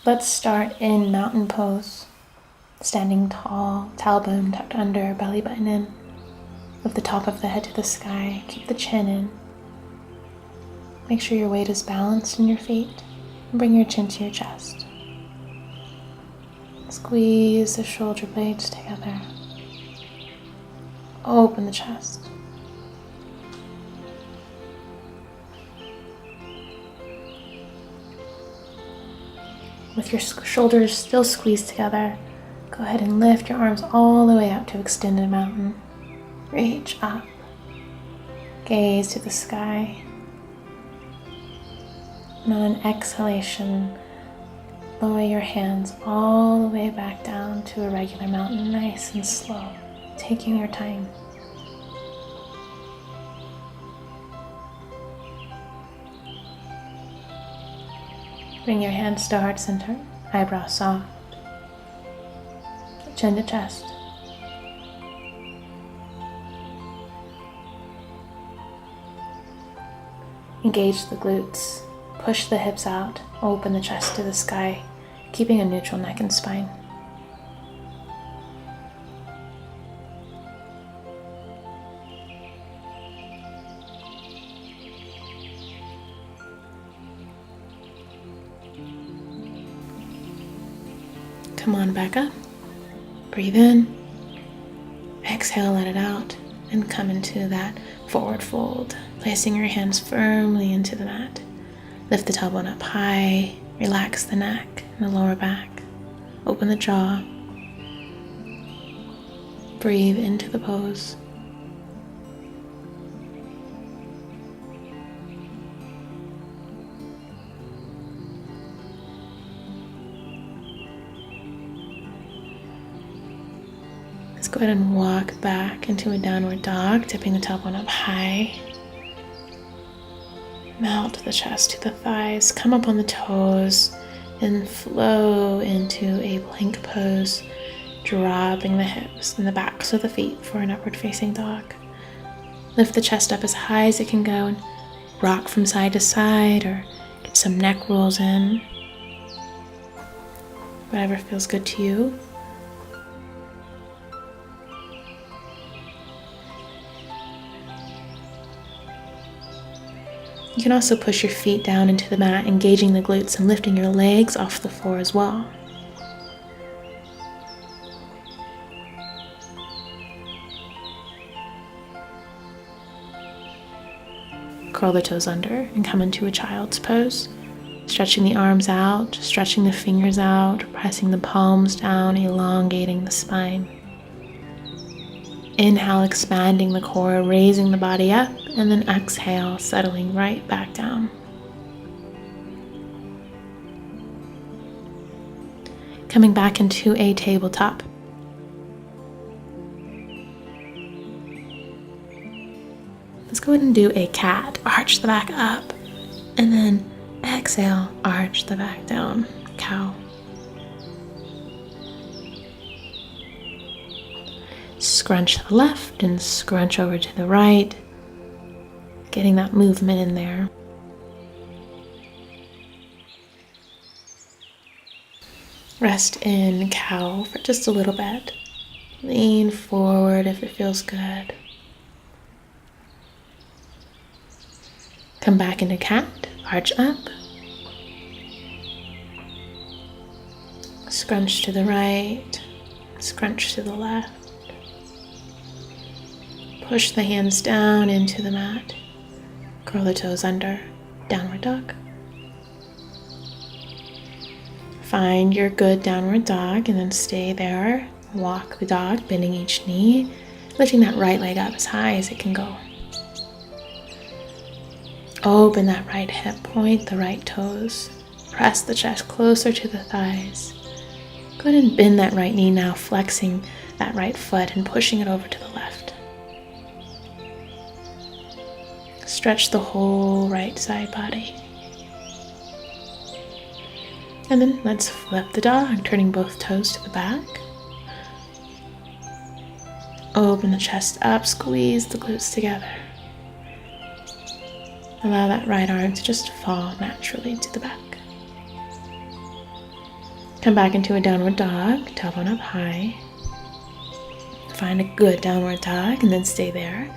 Let's start in mountain pose. Standing tall, tailbone tucked under, belly button in. Lift the top of the head to the sky. Keep the chin in. Make sure your weight is balanced in your feet. And bring your chin to your chest. Squeeze the shoulder blades together. Open the chest. With your shoulders still squeezed together, go ahead and lift your arms all the way up to extended mountain. Reach up. Gaze to the sky. And on an exhalation, lower your hands all the way back down to a regular mountain, nice and slow, taking your time. Bring your hands to heart center, eyebrows soft, chin to chest. Engage the glutes, push the hips out, open the chest to the sky, keeping a neutral neck and spine. Come on back up. Breathe in. Exhale, let it out. And come into that forward fold, placing your hands firmly into the mat. Lift the tailbone up high. Relax the neck and the lower back. Open the jaw. Breathe into the pose. Let's go ahead and walk back into a downward dog, tipping the tailbone up high. Melt the chest to the thighs, come up on the toes, and flow into a plank pose, dropping the hips and the backs of the feet for an upward facing dog. Lift the chest up as high as it can go and rock from side to side or get some neck rolls in. Whatever feels good to you. You can also push your feet down into the mat, engaging the glutes and lifting your legs off the floor as well. Curl the toes under and come into a child's pose. Stretching the arms out, stretching the fingers out, pressing the palms down, elongating the spine. Inhale, expanding the core, raising the body up, and then exhale, settling right back down. Coming back into a tabletop. Let's go ahead and do a cat. Arch the back up, and then exhale, arch the back down. Cow. Scrunch to the left and scrunch over to the right, getting that movement in there. Rest in cow for just a little bit. Lean forward if it feels good. Come back into cat, arch up. Scrunch to the right, scrunch to the left. Push the hands down into the mat. Curl the toes under, downward dog. Find your good downward dog and then stay there. Walk the dog, bending each knee, lifting that right leg up as high as it can go. Open that right hip, point the right toes. Press the chest closer to the thighs. Go ahead and bend that right knee now, flexing that right foot and pushing it over to the left. Stretch the whole right side body. And then let's flip the dog, turning both toes to the back. Open the chest up, squeeze the glutes together. Allow that right arm to just fall naturally to the back. Come back into a downward dog, tailbone up high. Find a good downward dog and then stay there.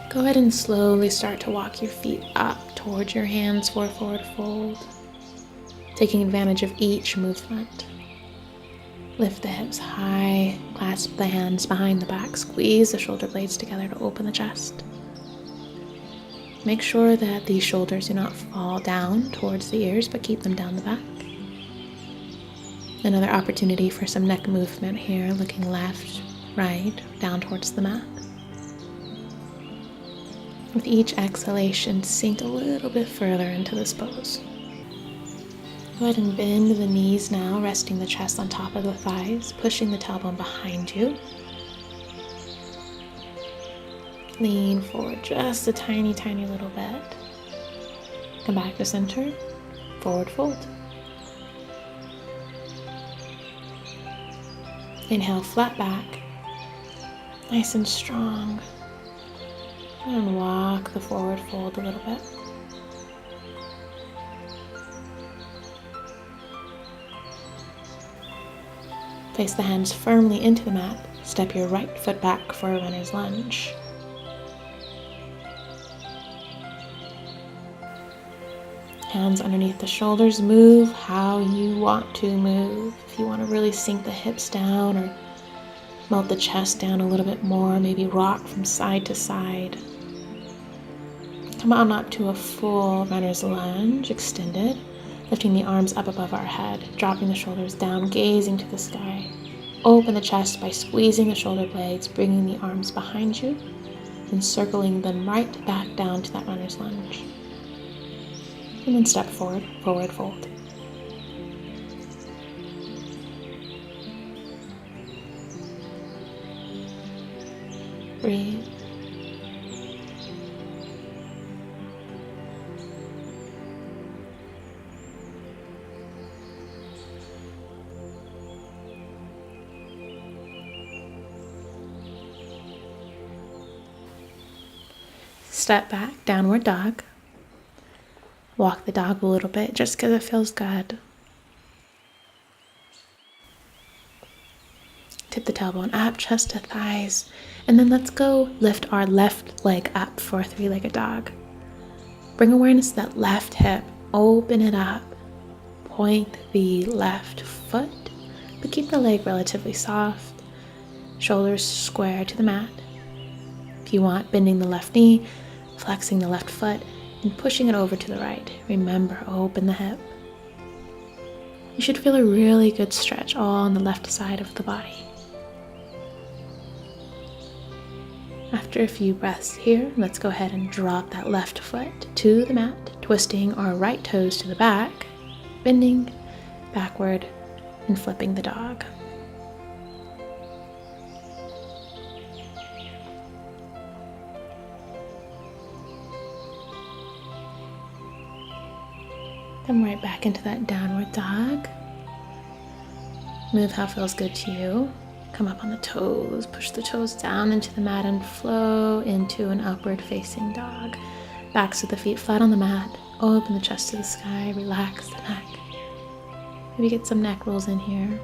Go ahead and slowly start to walk your feet up towards your hands for a forward fold, taking advantage of each movement. Lift the hips high, clasp the hands behind the back, squeeze the shoulder blades together to open the chest. Make sure that the shoulders do not fall down towards the ears, but keep them down the back. Another opportunity for some neck movement here, looking left, right, down towards the mat. With each exhalation, sink a little bit further into this pose. Go ahead and bend the knees now, resting the chest on top of the thighs, pushing the tailbone behind you. Lean forward just a tiny, tiny little bit. Come back to center, forward fold. Inhale, flat back, nice and strong. And walk the forward fold a little bit. Place the hands firmly into the mat. Step your right foot back for a runner's lunge. Hands underneath the shoulders. Move how you want to move. If you want to really sink the hips down or melt the chest down a little bit more, maybe rock from side to side. Come on up to a full runner's lunge, extended, lifting the arms up above our head, dropping the shoulders down, gazing to the sky. Open the chest by squeezing the shoulder blades, bringing the arms behind you, and circling them right back down to that runner's lunge. And then step forward, forward fold. Breathe. Step back, downward dog. Walk the dog a little bit just because it feels good. Tip the tailbone up, chest to thighs, and then let's go lift our left leg up for a three-legged dog. Bring awareness to that left hip, open it up, point the left foot, but keep the leg relatively soft, shoulders square to the mat. If you want, bending the left knee, flexing the left foot, and pushing it over to the right. Remember, open the hip. You should feel a really good stretch all on the left side of the body. After a few breaths here, let's go ahead and drop that left foot to the mat, twisting our right toes to the back, bending backward, and flipping the dog. Come right back into that downward dog. Move how it feels good to you. Come up on the toes, push the toes down into the mat and flow into an upward facing dog. Backs of the feet flat on the mat, open the chest to the sky, relax the neck. Maybe get some neck rolls in here.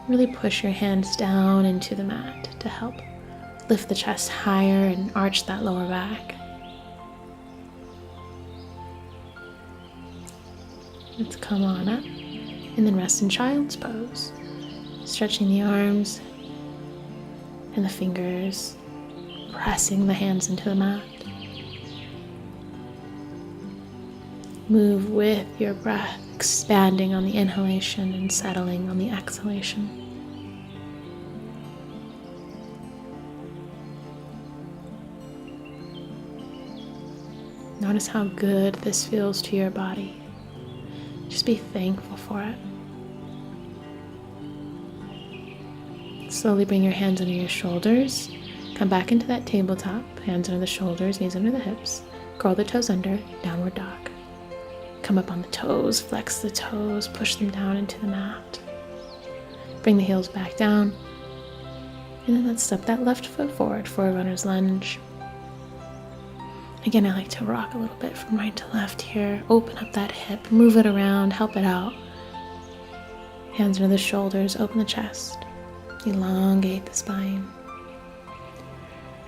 Really push your hands down into the mat to help lift the chest higher and arch that lower back. Let's come on up and then rest in child's pose, stretching the arms and the fingers, pressing the hands into the mat. Move with your breath, expanding on the inhalation and settling on the exhalation. Notice how good this feels to your body. Just be thankful for it. Slowly bring your hands under your shoulders. Come back into that tabletop. Hands under the shoulders, knees under the hips. Curl the toes under, downward dog. Come up on the toes, flex the toes, push them down into the mat. Bring the heels back down. And then let's step that left foot forward for a runner's lunge. Again, I like to rock a little bit from right to left here. Open up that hip, move it around, help it out. Hands under the shoulders, open the chest. Elongate the spine.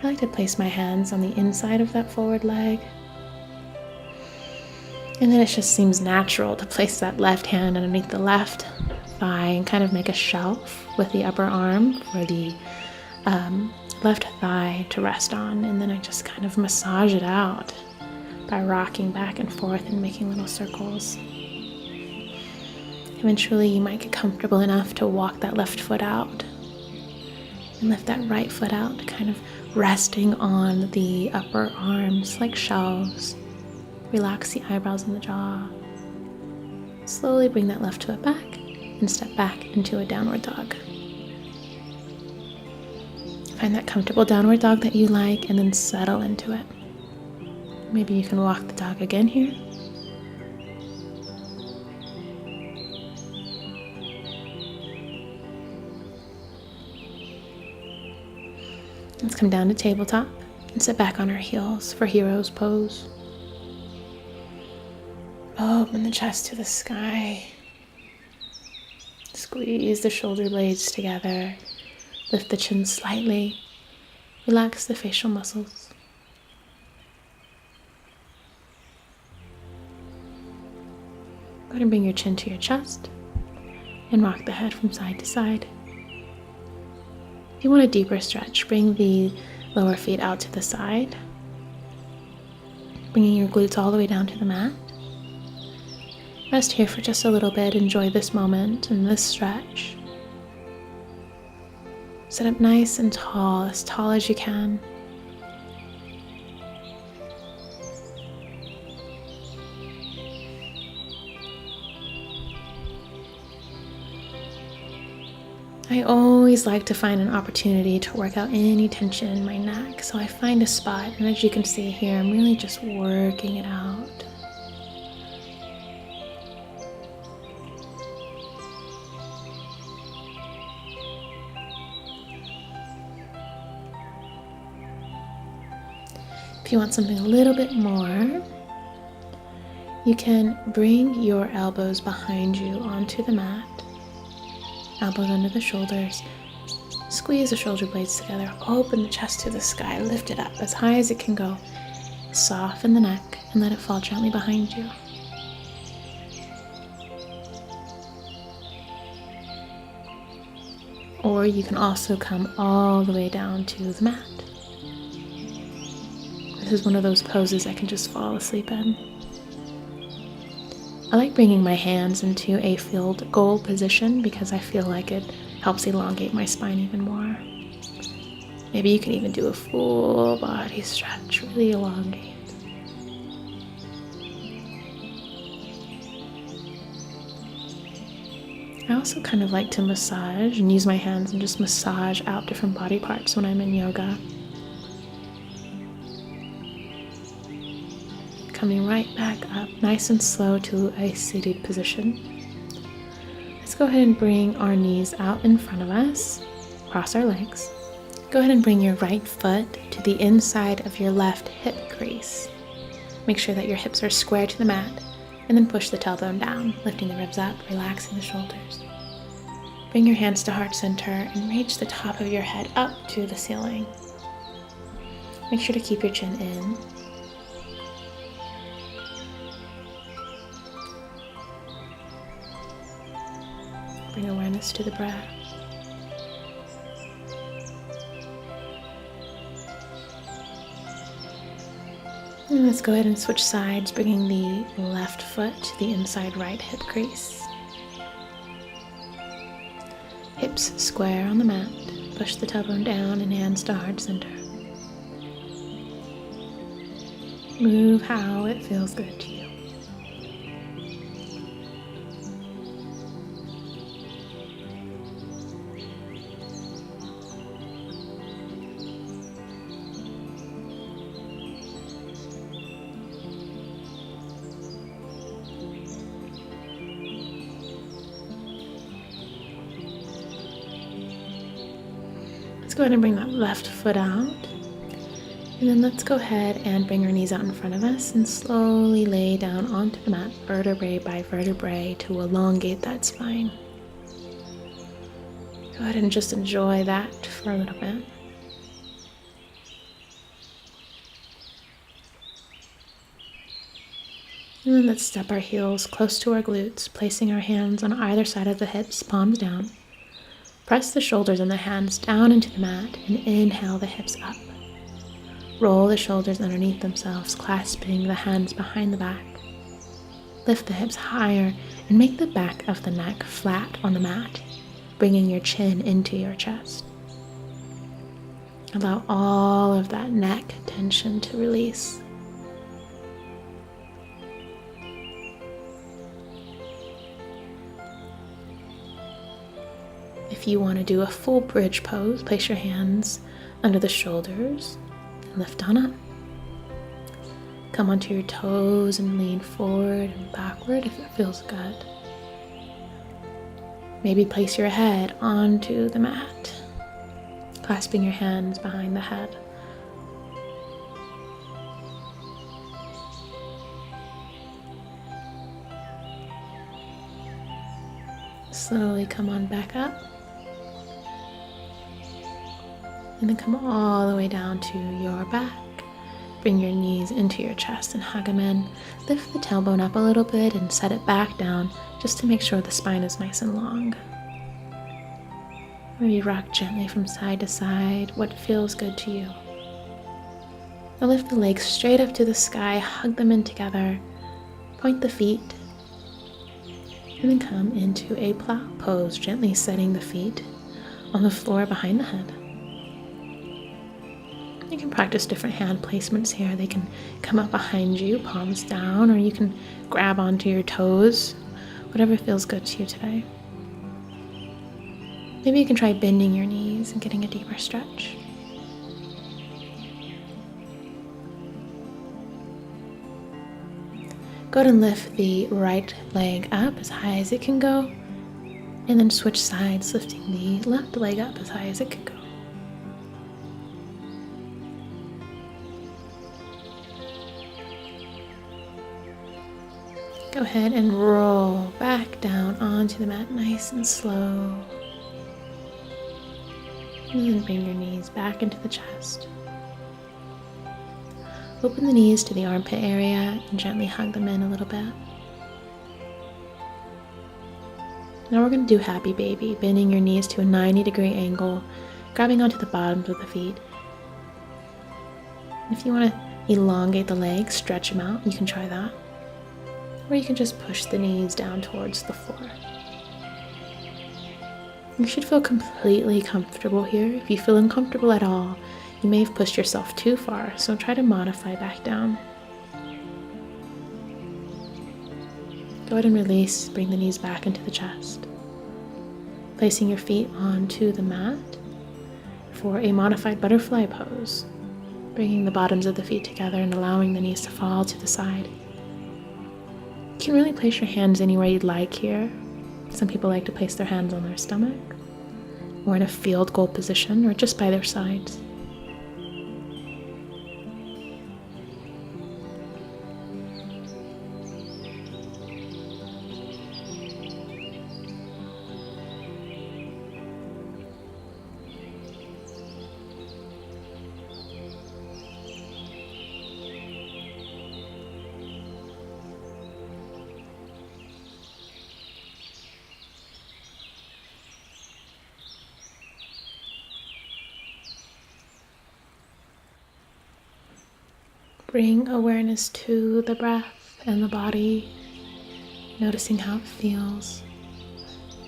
I like to place my hands on the inside of that forward leg. And then it just seems natural to place that left hand underneath the left thigh and kind of make a shelf with the upper arm for the left thigh to rest on. And then I just kind of massage it out by rocking back and forth and making little circles. Eventually you might get comfortable enough to walk that left foot out and lift that right foot out, kind of resting on the upper arms like shelves. Relax the eyebrows and the jaw. Slowly bring that left foot back and step back into a downward dog. Find that comfortable downward dog that you like and then settle into it. Maybe you can walk the dog again here. Let's come down to tabletop and sit back on our heels for hero's pose. Open the chest to the sky. Squeeze the shoulder blades together. Lift the chin slightly. Relax the facial muscles. Go ahead and bring your chin to your chest and rock the head from side to side. If you want a deeper stretch, bring the lower feet out to the side, bringing your glutes all the way down to the mat. Rest here for just a little bit. Enjoy this moment and this stretch. Sit up nice and tall as you can. I always like to find an opportunity to work out any tension in my neck, so I find a spot, and as you can see here, I'm really just working it out. If you want something a little bit more, you can bring your elbows behind you onto the mat. Elbows under the shoulders. Squeeze the shoulder blades together. Open the chest to the sky. Lift it up as high as it can go. Soften the neck and let it fall gently behind you. Or you can also come all the way down to the mat. This is one of those poses I can just fall asleep in. I like bringing my hands into a field goal position because I feel like it helps elongate my spine even more. Maybe you can even do a full body stretch, really elongate. I also kind of like to massage and use my hands and just massage out different body parts when I'm in yoga. Coming right back up, nice and slow to a seated position. Let's go ahead and bring our knees out in front of us, cross our legs. Go ahead and bring your right foot to the inside of your left hip crease. Make sure that your hips are square to the mat, and then push the tailbone down, lifting the ribs up, relaxing the shoulders. Bring your hands to heart center and reach the top of your head up to the ceiling. Make sure to keep your chin in. Bring awareness to the breath. And let's go ahead and switch sides, bringing the left foot to the inside right hip crease. Hips square on the mat. Push the tailbone down and hands to heart center. Move how it feels good to you. Let's go ahead and bring that left foot out And then let's go ahead and bring our knees out in front of us and slowly lay down onto the mat, vertebrae by vertebrae, to elongate that spine. Go ahead and just enjoy that for a little bit. And then let's step our heels close to our glutes, placing our hands on either side of the hips, palms down. Press the shoulders and the hands down into the mat and inhale the hips up. Roll the shoulders underneath themselves, clasping the hands behind the back. Lift the hips higher and make the back of the neck flat on the mat, bringing your chin into your chest. Allow all of that neck tension to release. If you want to do a full bridge pose, place your hands under the shoulders and lift on up. Come onto your toes and lean forward and backward if it feels good. Maybe place your head onto the mat, clasping your hands behind the head. Slowly come on back up. And then come all the way down to your back. Bring your knees into your chest and hug them in. Lift the tailbone up a little bit and set it back down just to make sure the spine is nice and long. Maybe rock gently from side to side, what feels good to you. Now lift the legs straight up to the sky, hug them in together, point the feet, and then come into a plow pose, gently setting the feet on the floor behind the head. You can practice different hand placements here. They can come up behind you, palms down, or you can grab onto your toes, whatever feels good to you today. Maybe you can try bending your knees and getting a deeper stretch. Go ahead and lift the right leg up as high as it can go, and then switch sides, lifting the left leg up as high as it can go. Go ahead and roll back down onto the mat nice and slow. And then bring your knees back into the chest. Open the knees to the armpit area and gently hug them in a little bit. Now we're going to do happy baby, bending your knees to a 90-degree angle, grabbing onto the bottoms of the feet. If you want to elongate the legs, stretch them out, you can try that. Or you can just push the knees down towards the floor. You should feel completely comfortable here. If you feel uncomfortable at all, you may have pushed yourself too far, so try to modify back down. Go ahead and release, bring the knees back into the chest. Placing your feet onto the mat for a modified butterfly pose, bringing the bottoms of the feet together and allowing the knees to fall to the side. You can really place your hands anywhere you'd like here. Some people like to place their hands on their stomach, or in a field goal position, or just by their sides. Bring awareness to the breath and the body, noticing how it feels.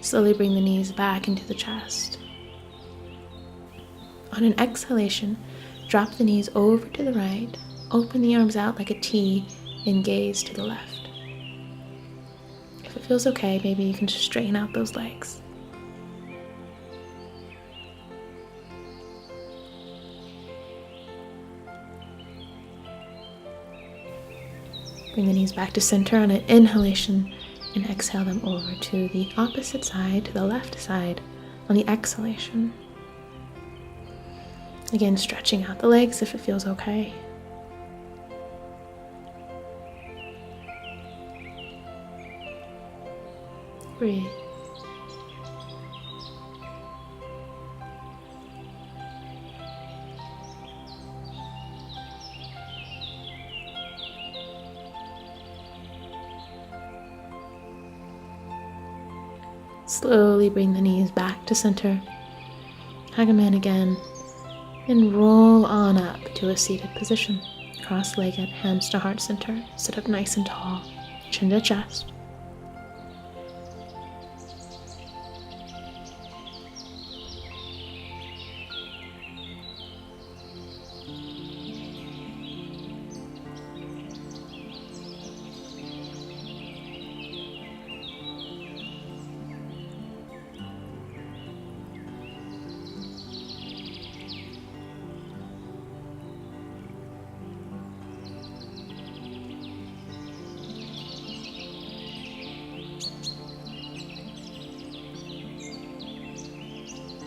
Slowly bring the knees back into the chest. On an exhalation, drop the knees over to the right, open the arms out like a T, and gaze to the left. If it feels okay, maybe you can just straighten out those legs. Bring the knees back to center on an inhalation and exhale them over to the opposite side, to the left side, on the exhalation. Again, stretching out the legs if it feels okay. Breathe. Slowly bring the knees back to center. Hug them in again. And roll on up to a seated position. Cross-legged, hands to heart center. Sit up nice and tall. Chin to chest.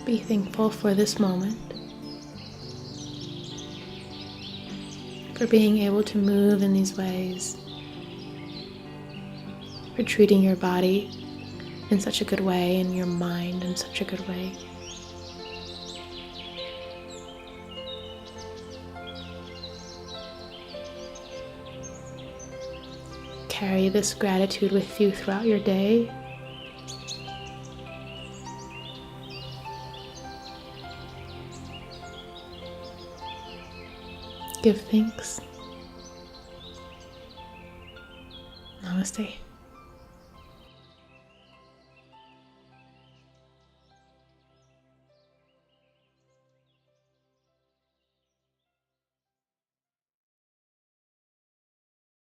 Be thankful for this moment, for being able to move in these ways, for treating your body in such a good way and your mind in such a good way. Carry this gratitude with you throughout your day. Give thanks. Namaste.